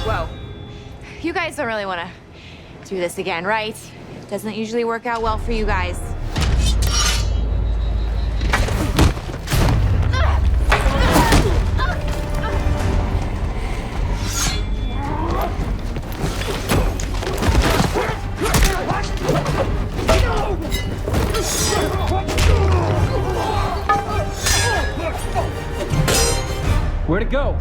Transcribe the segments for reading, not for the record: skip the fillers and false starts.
Whoa. You guys don't really want to do this again, right? Doesn't usually work out well for you guys. Where'd it go?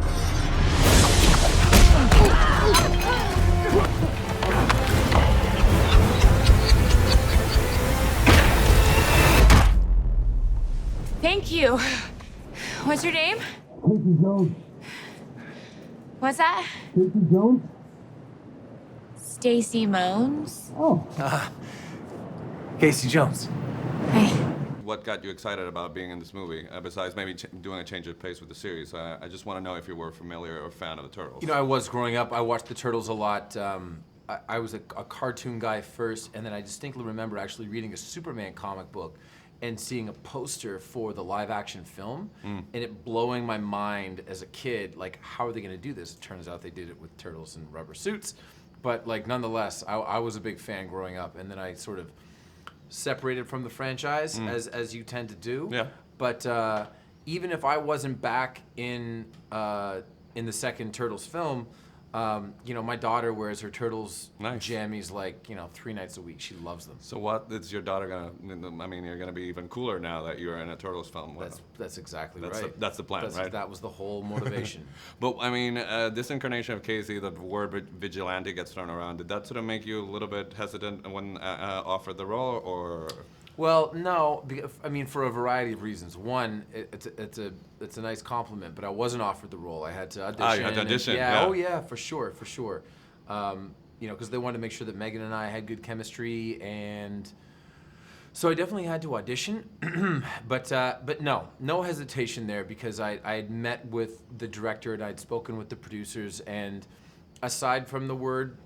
Thank you. What's your name? Casey Jones. What's that? Casey Jones? Stacy Moans? Oh. Casey Jones. Hey. What got you excited about being in this movie, besides maybe doing a change of pace with the series? I just want to know if you were familiar or a fan of the Turtles. You know, I was growing up. I watched the Turtles a lot. I was a cartoon guy first, and then I distinctly remember actually reading a Superman comic book and seeing a poster for the live-action film, and it blowing my mind as a kid, like, how are they going to do this? It turns out they did it with turtles and rubber suits, but, like, nonetheless, I was a big fan growing up, and then I sort of separated from the franchise, as you tend to do. Yeah. But even if I wasn't back in the second Turtles film, you know, my daughter wears her Turtles jammies like, you know, 3 nights a week. She loves them. So what is your daughter gonna? I mean, you're gonna be even cooler now that you're in a Turtles film. That's exactly right. That's the plan, right? That was the whole motivation. But I mean, this incarnation of Casey, the word vigilante gets thrown around. Did that sort of make you a little bit hesitant when offered the role, or? Well, no. I mean, for a variety of reasons. One, it's a nice compliment, but I wasn't offered the role. I had to audition. You had to audition. Yeah. Oh yeah, for sure. You know, because they wanted to make sure that Megan and I had good chemistry, and so I definitely had to audition. but no hesitation there, because I had met with the director and I'd spoken with the producers, and aside from the word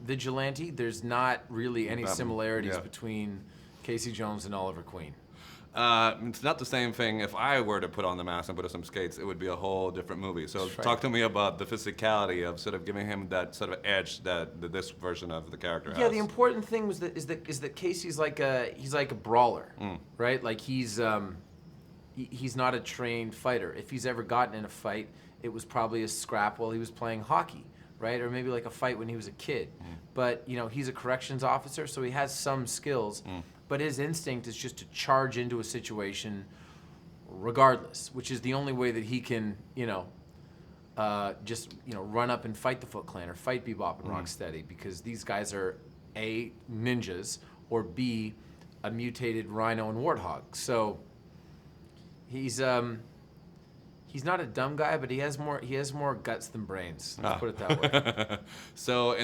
vigilante, there's not really any similarities between Casey Jones and Oliver Queen. It's not the same thing. If I were to put on the mask and put on some skates, it would be a whole different movie. So talk to me about the physicality of sort of giving him that sort of edge that this version of the character has. Yeah, the important thing is that Casey's like a brawler, right? Like he's not a trained fighter. If he's ever gotten in a fight, it was probably a scrap while he was playing hockey, right? Or maybe like a fight when he was a kid. But you know, he's a corrections officer, so he has some skills. But his instinct is just to charge into a situation regardless, which is the only way that he can, you know, just, you know, run up and fight the Foot Clan or fight Bebop and Rocksteady, because these guys are A, ninjas, or B, a mutated rhino and warthog. So he's not a dumb guy, but he has more guts than brains. Let's put it that way. So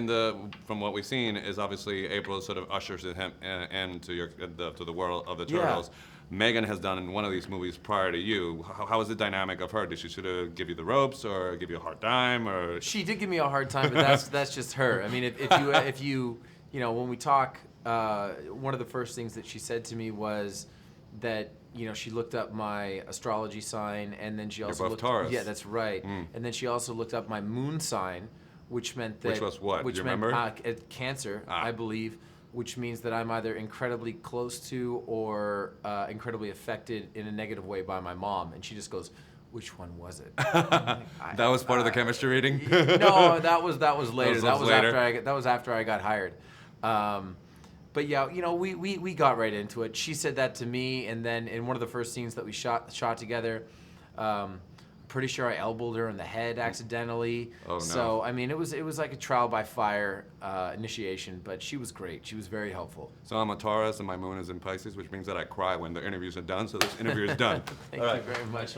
from what we've seen is obviously April sort of ushers him into to the world of the Turtles. Yeah. Megan has done in one of these movies prior to you. How is the dynamic of her? Did she sort of give you the ropes or give you a hard time, or? She did give me a hard time, but that's just her. I mean, if you know, when we talk, one of the first things that she said to me was that, you know, she looked up my astrology sign, and then she also looked. Taurus. Yeah, that's right. And then she also looked up my moon sign, which meant that. Which was what? Which Do you meant remember? Cancer, I believe, which means that I'm either incredibly close to or incredibly affected in a negative way by my mom. And she just goes, "Which one was it?" That was part of the chemistry reading. No, that was later. That was later. after I got hired. But yeah, you know, we got right into it. She said that to me, and then in one of the first scenes that we shot together, pretty sure I elbowed her in the head accidentally. Oh no! So I mean, it was like a trial by fire initiation, but she was great. She was very helpful. So I'm a Taurus, and my moon is in Pisces, which means that I cry when the interviews are done. So this interview is done. Thank you very much.